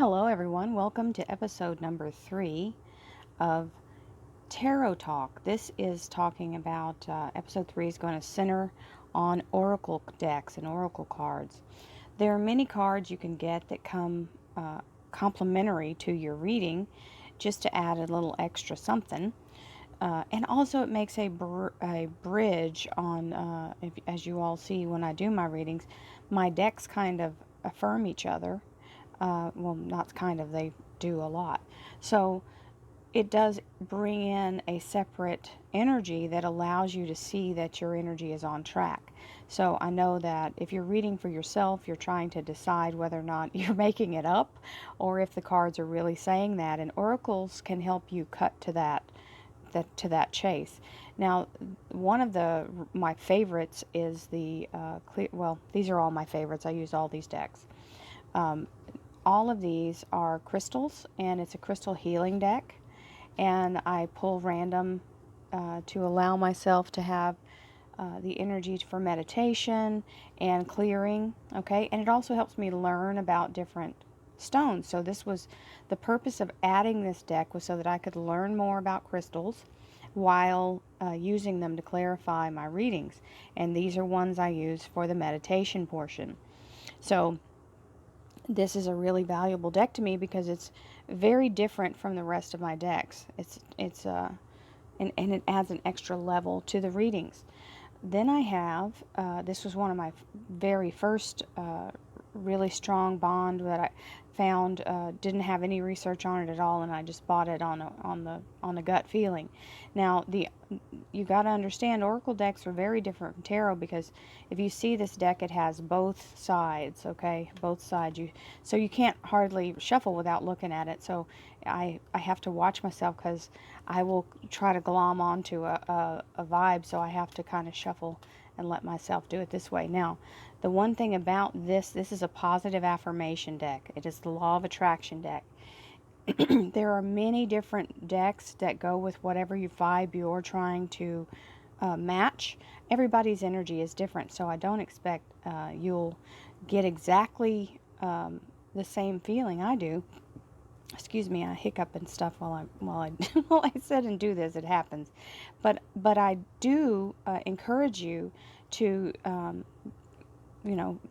Hello, everyone. Welcome to episode number 3 of Tarot Talk. This is talking about episode 3 is going to center on oracle decks and oracle cards. There are many cards you can get that come complementary to your reading just to add a little extra something. And also, it makes a bridge on, as you all see when I do my readings, my decks kind of affirm each other. Well, not kind of, they do a lot. So it does bring in a separate energy that allows you to see that your energy is on track. So I know that if you're reading for yourself, you're trying to decide whether or not you're making it up or if the cards are really saying that. And oracles can help you cut to that chase. Now, one of my favorites is the clear. Well, these are all my favorites. I use all these decks. All of these are crystals, and it's a crystal healing deck. And I pull random to allow myself to have the energy for meditation and clearing. Okay, and it also helps me learn about different stones. So this was the purpose of adding this deck, was so that I could learn more about crystals while using them to clarify my readings. And these are ones I use for the meditation portion. So this is a really valuable deck to me because it's very different from the rest of my decks. And it adds an extra level to the readings. Then I have, this was one of my very first really strong bond that I found. Didn't have any research on it at all, and I just bought it on a gut feeling. Now, you got to understand, oracle decks are very different from tarot, because if you see this deck, it has both sides. Okay, both sides. So you can't hardly shuffle without looking at it. So I have to watch myself, because I will try to glom onto a vibe. So I have to kind of shuffle and let myself do it this way. Now, the one thing about this is a positive affirmation deck. It is the law of attraction deck. There are many different decks that go with whatever you vibe you're trying to match. Everybody's energy is different, so I don't expect you'll get exactly the same feeling I do. Excuse me, I hiccup and stuff while I said and do this. It happens, but I do encourage you to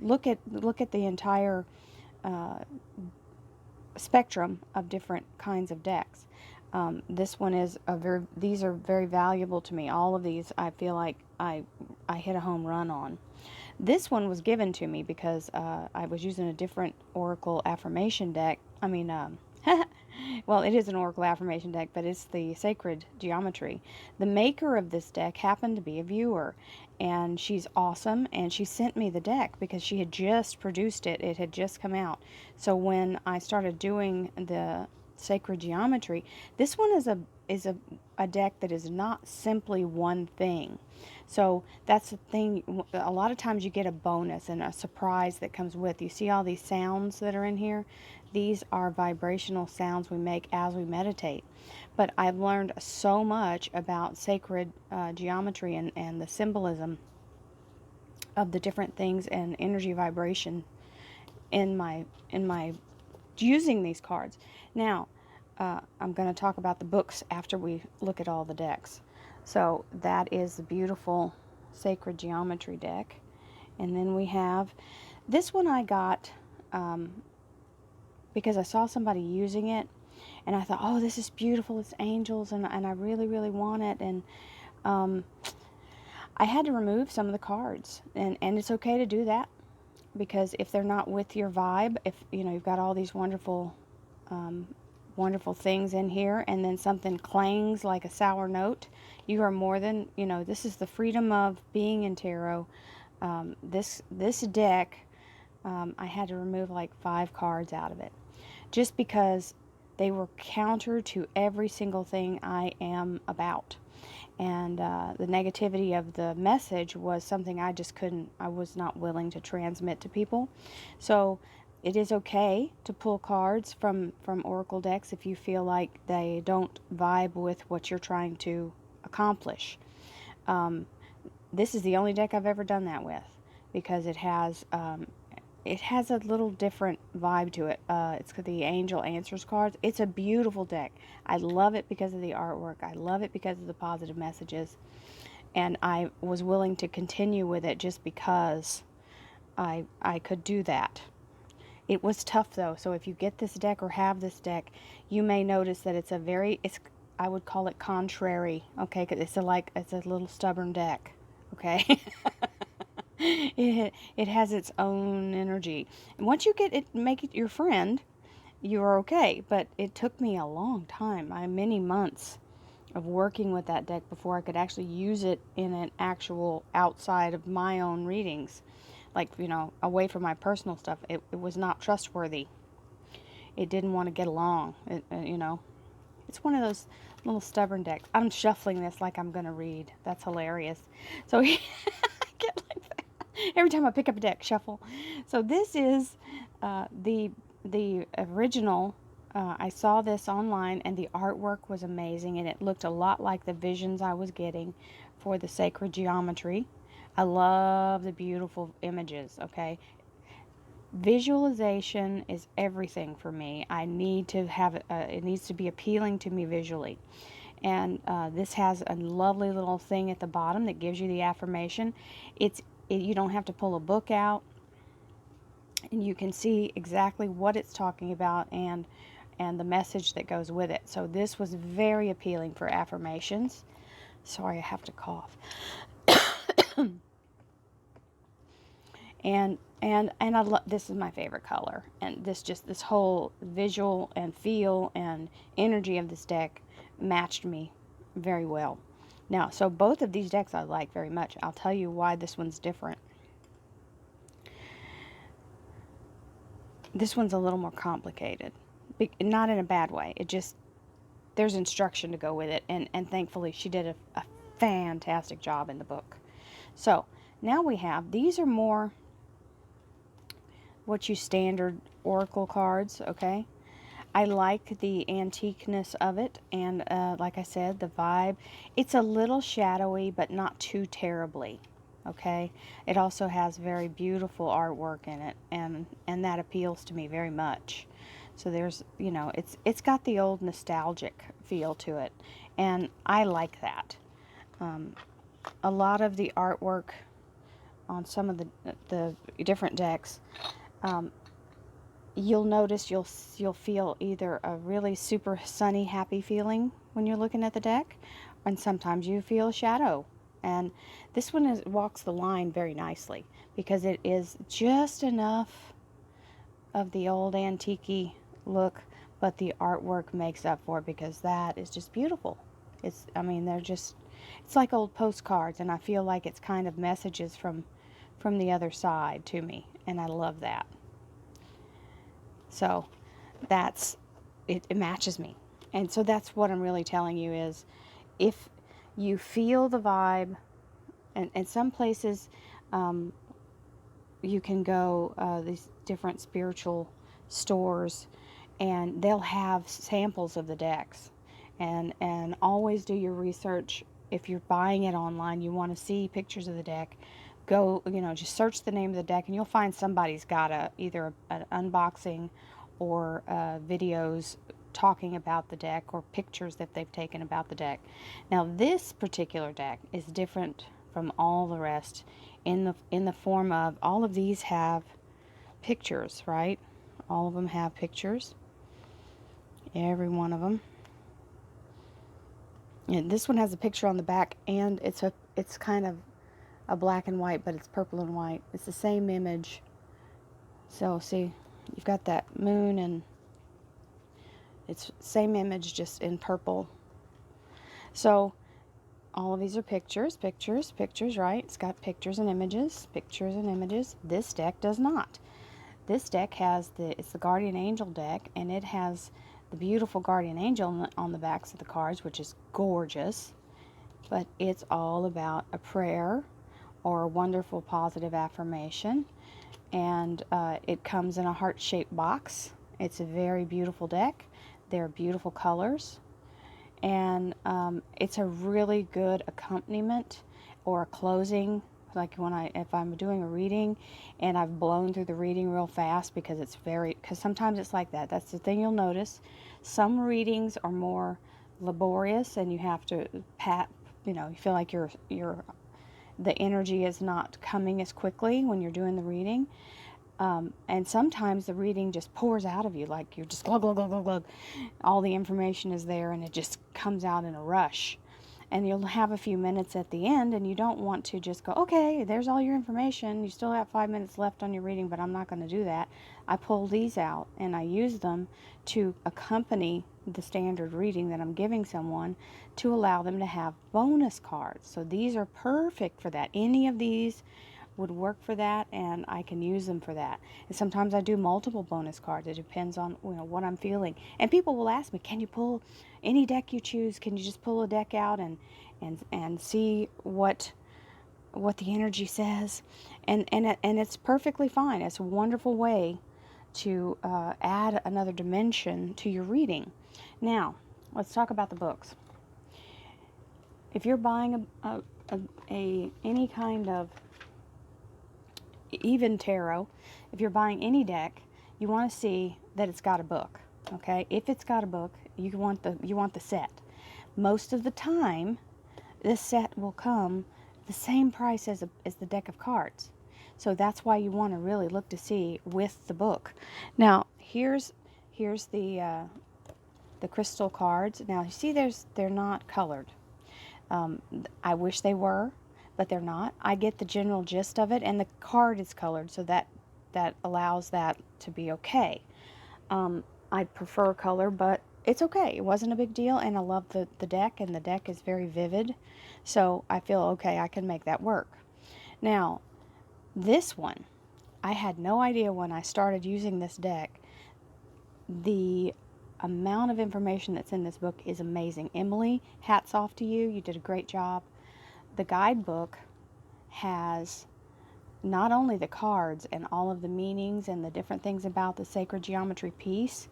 look at the entire spectrum of different kinds of decks. This one is these are very valuable to me. All of these, I feel like I hit a home run on. This one was given to me because I was using a different oracle affirmation deck. Well, it is an oracle affirmation deck, but it's the sacred geometry. The maker of this deck happened to be a viewer, and she's awesome, and she sent me the deck because she had just produced it. It had just come out. So when I started doing the sacred geometry, this one is a deck that is not simply one thing. So that's the thing. A lot of times you get a bonus and a surprise that comes with. You see all these sounds that are in here? These are vibrational sounds we make as we meditate. But I've learned so much about sacred geometry and the symbolism of the different things and energy vibration in my using these cards. Now, I'm going to talk about the books after we look at all the decks. So that is the beautiful sacred geometry deck. And then we have this one I got because I saw somebody using it, and I thought, oh, this is beautiful. It's angels, and I really, really want it. And I had to remove some of the cards, and it's okay to do that, because if they're not with your vibe, if you've got all these wonderful things in here, and then something clangs like a sour note, you are more than, this is the freedom of being in tarot. This deck, I had to remove like 5 cards out of it, just because they were counter to every single thing I am about. And the negativity of the message was something I was not willing to transmit to people. So it is okay to pull cards from oracle decks if you feel like they don't vibe with what you're trying to accomplish. This is the only deck I've ever done that with, because it has it has a little different vibe to it. It's the Angel Answers cards. It's a beautiful deck. I love it because of the artwork. I love it because of the positive messages. And I was willing to continue with it just because I could do that. It was tough though, so if you get this deck or have this deck, you may notice that it's I would call it contrary, okay? 'Cause it's a little stubborn deck, okay? It has its own energy. And once you get it, make it your friend, you're okay. But it took me a long time, many months of working with that deck before I could actually use it in an actual outside of my own readings. Like, away from my personal stuff, it was not trustworthy. It didn't want to get along. It's one of those little stubborn decks. I'm shuffling this like I'm going to read. That's hilarious. So I get like that. Every time I pick up a deck, shuffle. So this is the original. I saw this online, and the artwork was amazing, and it looked a lot like the visions I was getting for the sacred geometry. I love the beautiful images, okay? Visualization is everything for me. I need to have it needs to be appealing to me visually. And this has a lovely little thing at the bottom that gives you the affirmation. You don't have to pull a book out, and you can see exactly what it's talking about and the message that goes with it. So this was very appealing for affirmations. Sorry, I have to cough. And I love, this is my favorite color, and this whole visual and feel and energy of this deck matched me very well. Now, so both of these decks I like very much. I'll tell you why this one's different. This one's a little more complicated, not in a bad way. It just, there's instruction to go with it, and thankfully she did a fantastic job in the book. So now these are more what you standard oracle cards, okay? I like the antiqueness of it, and like I said, the vibe. It's a little shadowy, but not too terribly, okay? It also has very beautiful artwork in it, and that appeals to me very much. So there's, it's got the old nostalgic feel to it, and I like that. A lot of the artwork on some of the different decks, you'll notice you'll feel either a really super sunny, happy feeling when you're looking at the deck, and sometimes you feel shadow. And this one walks the line very nicely because it is just enough of the old antique look, but the artwork makes up for it because that is just beautiful. It's like old postcards, and I feel like it's kind of messages from the other side to me, and I love that. So it matches me. And so that's what I'm really telling you is, if you feel the vibe, and some places you can go, these different spiritual stores, and they'll have samples of the decks. And always do your research. If you're buying it online, you want to see pictures of the deck, go, just search the name of the deck, and you'll find somebody's got either an unboxing or videos talking about the deck, or pictures that they've taken about the deck. Now this particular deck is different from all the rest in the form of, all of these have pictures, right? All of them have pictures. Every one of them. And this one has a picture on the back, and it's kind of a black and white, but it's purple and white. It's the same image. So see, you've got that moon, and it's same image, just in purple. So all of these are pictures, right? It's got pictures and images, pictures and images. This deck does not. This deck it's the Guardian Angel deck, and it has the beautiful Guardian Angel on the backs of the cards, which is gorgeous. But it's all about a prayer or a wonderful positive affirmation. And it comes in a heart-shaped box. It's a very beautiful deck. They're beautiful colors. And it's a really good accompaniment or a closing like if I'm doing a reading and I've blown through the reading real fast because because sometimes it's like that. That's the thing you'll notice. Some readings are more laborious and you have to you feel like the energy is not coming as quickly when you're doing the reading. And sometimes the reading just pours out of you, like you're just glug, glug, glug, glug, glug. All the information is there and it just comes out in a rush. And you'll have a few minutes at the end and you don't want to just go, okay, there's all your information. You still have 5 minutes left on your reading, but I'm not going to do that. I pull these out and I use them to accompany the standard reading that I'm giving someone to allow them to have bonus cards. So these are perfect for that. Any of these would work for that, and I can use them for that. And sometimes I do multiple bonus cards. It depends on what I'm feeling. And people will ask me, can you pull any deck you choose? Can you just pull a deck out and see what the energy says? And it's perfectly fine. It's a wonderful way to add another dimension to your reading. Now, let's talk about the books. If you're buying any kind of even tarot, if you're buying any deck, you want to see that it's got a book. Okay, if it's got a book, you want the set. Most of the time, this set will come the same price as the deck of cards. So that's why you want to really look to see with the book. Now here's the crystal cards. Now you see they're not colored. I wish they were, but they're not. I get the general gist of it, and the card is colored, so that allows that to be okay. I prefer color, but it's okay. It wasn't a big deal, and I love the deck, and the deck is very vivid, so I feel okay, I can make that work. Now, this one, I had no idea when I started using this deck. The amount of information that's in this book is amazing. Emily, hats off to you. You did a great job. The guidebook has not only the cards and all of the meanings and the different things about the sacred geometry piece,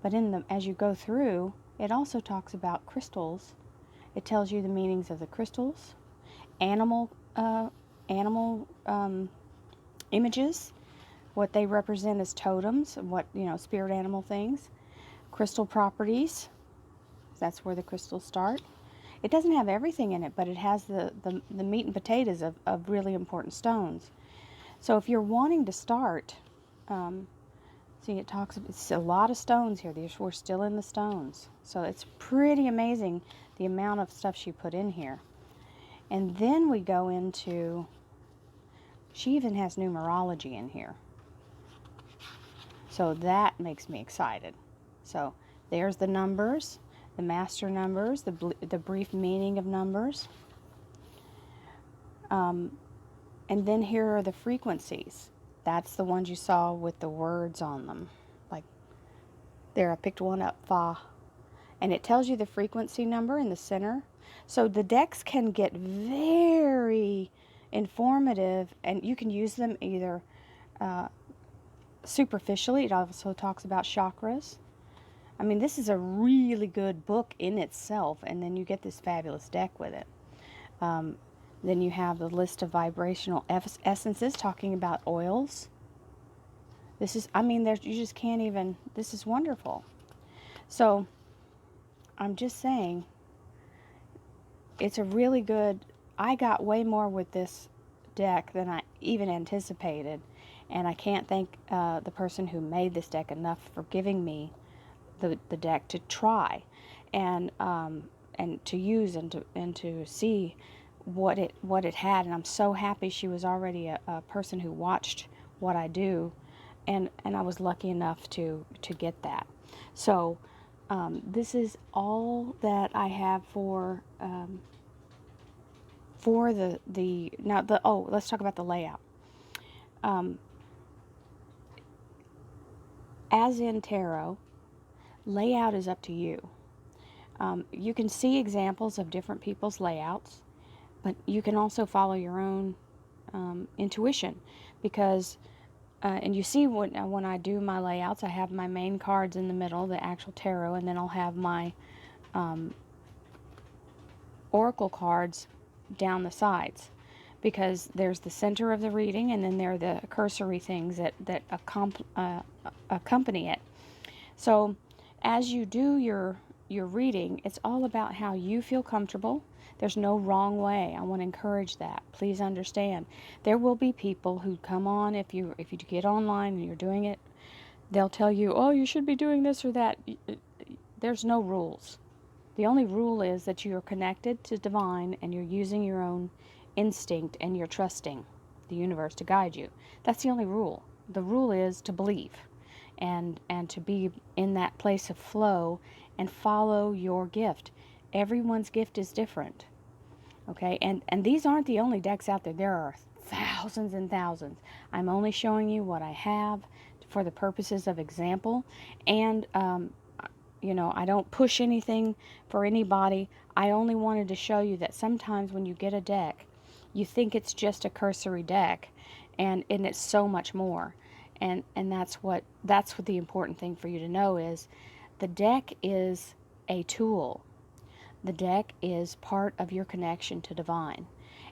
but as you go through, it also talks about crystals. It tells you the meanings of the crystals, animal images, what they represent as totems, what spirit animal things, crystal properties. That's where the crystals start. It doesn't have everything in it, but it has the meat and potatoes of really important stones. So if you're wanting to start, see, it's a lot of stones here. We're still in the stones. So it's pretty amazing the amount of stuff she put in here. And then we go into, she even has numerology in here. So that makes me excited. So there's the numbers, the master numbers, the brief meaning of numbers. And then here are the frequencies. That's the ones you saw with the words on them. Like there, I picked one up, Fa. And it tells you the frequency number in the center. So the decks can get very informative, and you can use them either superficially. It also talks about chakras. I mean, this is a really good book in itself, and then you get this fabulous deck with it. Then you have the list of vibrational essences talking about oils. This is, I mean, you just can't even, this is wonderful. So, I'm just saying, it's a really good, I got way more with this deck than I even anticipated, and I can't thank the person who made this deck enough for giving me the deck to try and to use and to see what it had. And I'm so happy she was already a person who watched what I do, and I was lucky enough to get that. So this is all that I have for let's talk about the layout. As in tarot, layout is up to you. You can see examples of different people's layouts, but you can also follow your own intuition, because and you see when I do my layouts, I have my main cards in the middle, the actual tarot, and then I'll have my oracle cards down the sides, because there's the center of the reading, and then there are the cursory things that accompany it. So as you do your reading, it's all about how you feel comfortable. There's no wrong way. I want to encourage that. Please understand. There will be people who come on, if you get online and you're doing it, they'll tell you, "Oh, you should be doing this or that." There's no rules. The only rule is that you are connected to divine and you're using your own instinct and you're trusting the universe to guide you. That's the only rule. The rule is to believe and to be in that place of flow and follow your gift. Everyone's gift is different. Okay? And these aren't the only decks out there. There are thousands and thousands. I'm only showing you what I have for the purposes of example, and I don't push anything for anybody. I only wanted to show you that sometimes when you get a deck, you think it's just a cursory deck, and it's so much more. And that's what the important thing for you to know is the deck is a tool. The deck is part of your connection to divine,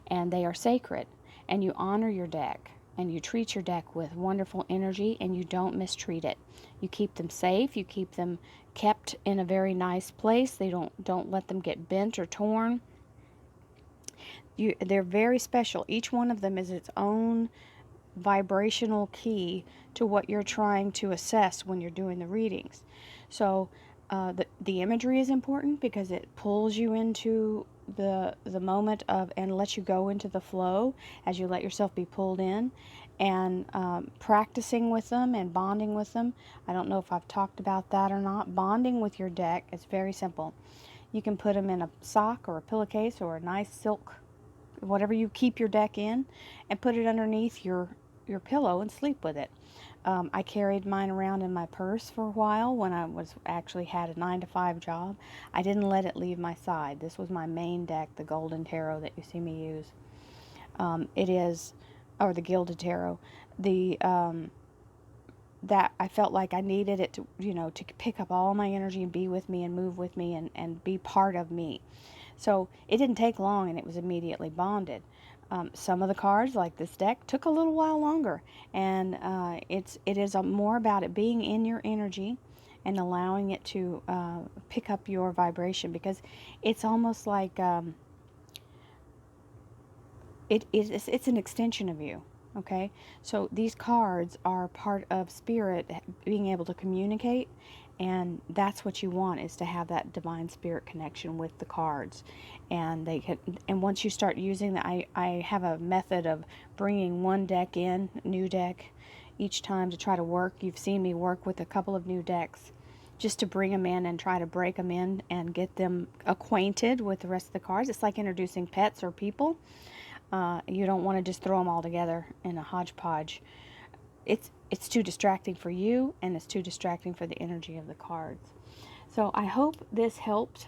and they are sacred, and you honor your deck and you treat your deck with wonderful energy, and you don't mistreat it. You keep them safe, you keep them kept in a very nice place. They don't let them get bent or torn. They're very special. Each one of them is its own vibrational key to what you're trying to assess when you're doing the readings. So the imagery is important because it pulls you into the moment of and lets you go into the flow as you let yourself be pulled in, and practicing with them and bonding with them. I don't know if I've talked about that or not. Bonding with your deck is very simple. You can put them in a sock or a pillowcase or a nice silk, whatever you keep your deck in, and put it underneath your pillow and sleep with it. I carried mine around in my purse for a while when I was actually had a 9-to-5 job. I didn't let it leave my side. This was my main deck, the Golden Tarot that you see me use. It is, or the Gilded Tarot. The that I felt like I needed it to, to pick up all my energy and be with me and move with me and be part of me. So it didn't take long and it was immediately bonded. Some of the cards, like this deck, took a little while longer, and it is more about it being in your energy and allowing it to pick up your vibration, because it's almost like it's an extension of you. Okay, so these cards are part of spirit being able to communicate, and that's what you want, is to have that divine spirit connection with the cards. And and once you start using that, I have a method of bringing one deck in, new deck, each time to try to work. You've seen me work with a couple of new decks just to bring them in and try to break them in and get them acquainted with the rest of the cards. It's like introducing pets or people. You don't want to just throw them all together in a hodgepodge. It's too distracting for you, and it's too distracting for the energy of the cards. So I hope this helped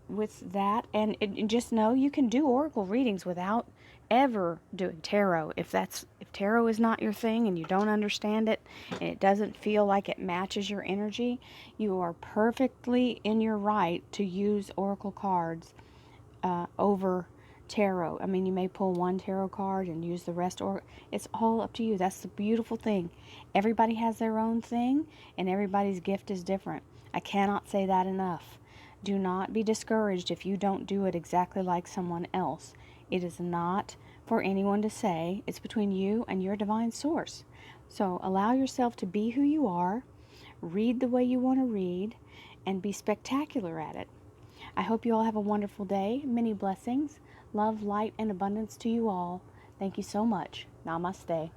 with that. And just know you can do oracle readings without ever doing tarot. If tarot is not your thing and you don't understand it and it doesn't feel like it matches your energy, you are perfectly in your right to use oracle cards over tarot. I mean, you may pull one tarot card and use the rest, or it's all up to you. That's the beautiful thing. Everybody has their own thing, and everybody's gift is different. I cannot say that enough. Do not be discouraged if you don't do it exactly like someone else. It is not for anyone to say. It's between you and your divine source. So allow yourself to be who you are, read the way you want to read, and be spectacular at it. I hope you all have a wonderful day. Many blessings. Love, light, and abundance to you all. Thank you so much. Namaste.